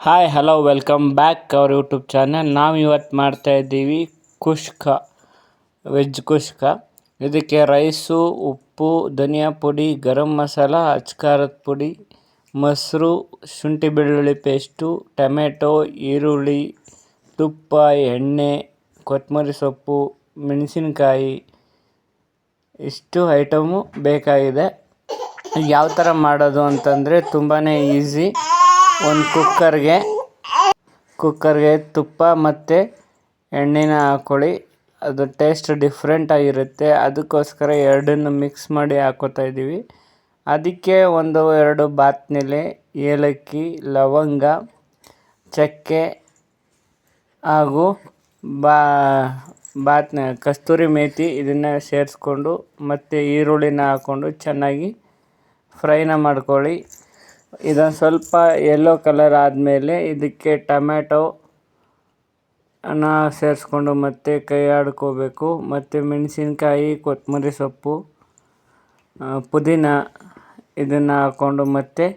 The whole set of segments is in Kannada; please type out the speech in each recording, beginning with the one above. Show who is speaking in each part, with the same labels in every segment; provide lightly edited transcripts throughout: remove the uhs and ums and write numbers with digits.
Speaker 1: Hi hello welcome back our YouTube channel. ನಾವು ಇವತ್ತು ಮಾಡ್ತಾಯಿದ್ದೀವಿ ಕುಷ್ಕ, ವೆಜ್ ಕುಷ್ಕ. ಇದಕ್ಕೆ ರೈಸು, ಉಪ್ಪು, ಧನಿಯಾ ಪುಡಿ, ಗರಂ ಮಸಾಲ, ಅಚ್ಕಾರದ ಪುಡಿ, ಮೊಸರು, ಶುಂಠಿ ಬೆಳ್ಳುಳ್ಳಿ ಪೇಸ್ಟು, ಟೊಮೆಟೊ, ಈರುಳ್ಳಿ, ತುಪ್ಪ, ಎಣ್ಣೆ, ಕೊತ್ತಂಬರಿ ಸೊಪ್ಪು, ಮೆಣಸಿನ್ಕಾಯಿ ಇಷ್ಟು ಐಟಮು ಬೇಕಾಗಿದೆ. ಯಾವ ಥರ ಮಾಡೋದು ಅಂತಂದರೆ ತುಂಬಾ ಈಸಿ. ಒಂದು ಕುಕ್ಕರ್ಗೆ ತುಪ್ಪ ಮತ್ತು ಎಣ್ಣೆನ ಹಾಕ್ಕೊಳ್ಳಿ. ಅದು ಟೇಸ್ಟ್ ಡಿಫ್ರೆಂಟಾಗಿರುತ್ತೆ. ಅದಕ್ಕೋಸ್ಕರ ಎರಡನ್ನು ಮಿಕ್ಸ್ ಮಾಡಿ ಹಾಕ್ಕೋತಾ ಇದ್ದೀವಿ. ಅದಕ್ಕೆ 1-2 ಬಾತ್ನೆಲೆ, ಏಲಕ್ಕಿ, ಲವಂಗ, ಚಕ್ಕೆ ಹಾಗೂ ಕಸ್ತೂರಿ ಮೇಥಿ ಇದನ್ನು ಸೇರಿಸ್ಕೊಂಡು ಮತ್ತು ಈರುಳ್ಳಿನ ಹಾಕ್ಕೊಂಡು ಚೆನ್ನಾಗಿ ಫ್ರೈನ ಮಾಡ್ಕೊಳ್ಳಿ. ಇದೊಂದು ಸ್ವಲ್ಪ ಯೆಲ್ಲೋ ಕಲರ್ ಆದಮೇಲೆ ಇದಕ್ಕೆ ಟೊಮೆಟೊನ ಸೇರಿಸ್ಕೊಂಡು ಮತ್ತೆ ಕೈ ಆಡ್ಕೋಬೇಕು. ಮತ್ತು ಮೆಣಸಿನ್ಕಾಯಿ, ಕೊತ್ತಂಬರಿ ಸೊಪ್ಪು, ಪುದೀನ ಇದನ್ನು ಹಾಕ್ಕೊಂಡು ಮತ್ತೆ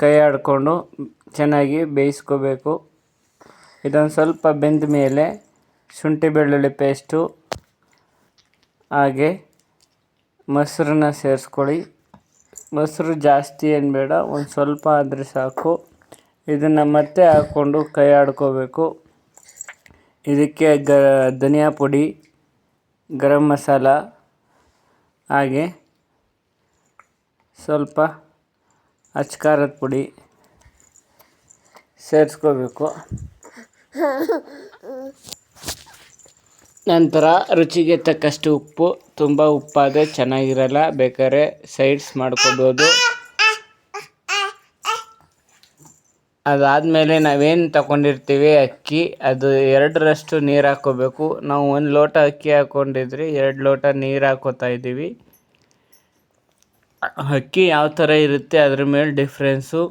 Speaker 1: ಕೈ ಆಡಿಕೊಂಡು ಚೆನ್ನಾಗಿ ಬೇಯಿಸ್ಕೋಬೇಕು. ಇದೊಂದು ಸ್ವಲ್ಪ ಬೆಂದ ಮೇಲೆ ಶುಂಠಿ ಬೆಳ್ಳುಳ್ಳಿ ಪೇಸ್ಟು ಹಾಗೆ ಮೊಸರನ್ನ ಸೇರಿಸ್ಕೊಳ್ಳಿ. ಮೊಸರು ಜಾಸ್ತಿ ಏನು ಬೇಡ, ಒಂದು ಸ್ವಲ್ಪ ಆದರೆ ಸಾಕು. ಇದನ್ನು ಮತ್ತೆ ಹಾಕ್ಕೊಂಡು ಕೈ ಆಡ್ಕೋಬೇಕು. ಇದಕ್ಕೆ ಧನಿಯಾ ಪುಡಿ, ಗರಂ ಮಸಾಲ ಹಾಗೆ ಸ್ವಲ್ಪ ಅಚ್ಕಾರದ ಪುಡಿ ಸೇರಿಸ್ಕೋಬೇಕು. ನಂತರ ರುಚಿಗೆ ತಕ್ಕಷ್ಟು ಉಪ್ಪು. ತುಂಬ ಉಪ್ಪಾದರೆ ಚೆನ್ನಾಗಿರಲ್ಲ, ಬೇಕಾದ್ರೆ ಸೈಡ್ಸ್ ಮಾಡ್ಕೋಬೋದು. ಅದಾದಮೇಲೆ ನಾವೇನು ತಗೊಂಡಿರ್ತೀವಿ ಅಕ್ಕಿ, ಅದು 2ರಷ್ಟು ನೀರು ಹಾಕ್ಕೋಬೇಕು. ನಾವು 1 ಲೋಟ ಅಕ್ಕಿ ಹಾಕ್ಕೊಂಡಿದ್ರೆ 2 ಲೋಟ ನೀರು ಹಾಕ್ಕೋತಾ ಇದ್ದೀವಿ. ಅಕ್ಕಿ ಯಾವ ಥರ ಇರುತ್ತೆ ಅದ್ರ ಮೇಲೆ ಡಿಫ್ರೆನ್ಸು.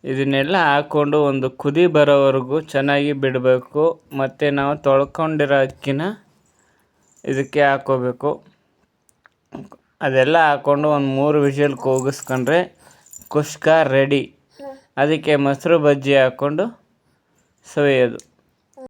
Speaker 1: ಇದನ್ನೆಲ್ಲ ಹಾಕ್ಕೊಂಡು ಒಂದು ಕುದಿ ಬರೋವರೆಗೂ ಚೆನ್ನಾಗಿ ಬಿಡಬೇಕು. ಮತ್ತು ನಾವು ತೊಳ್ಕೊಂಡಿರೋ ಅಕ್ಕಿನ ಇದಕ್ಕೆ ಹಾಕ್ಕೋಬೇಕು. ಅದೆಲ್ಲ ಹಾಕ್ಕೊಂಡು ಒಂದು 3 ವಿಷಲ್ ಕೂಗಿಸ್ಕೊಂಡ್ರೆ ಕುಷ್ಕ ರೆಡಿ. ಅದಕ್ಕೆ ಮೊಸರು ಬಜ್ಜಿ ಹಾಕ್ಕೊಂಡು ಸವಿಯೋದು.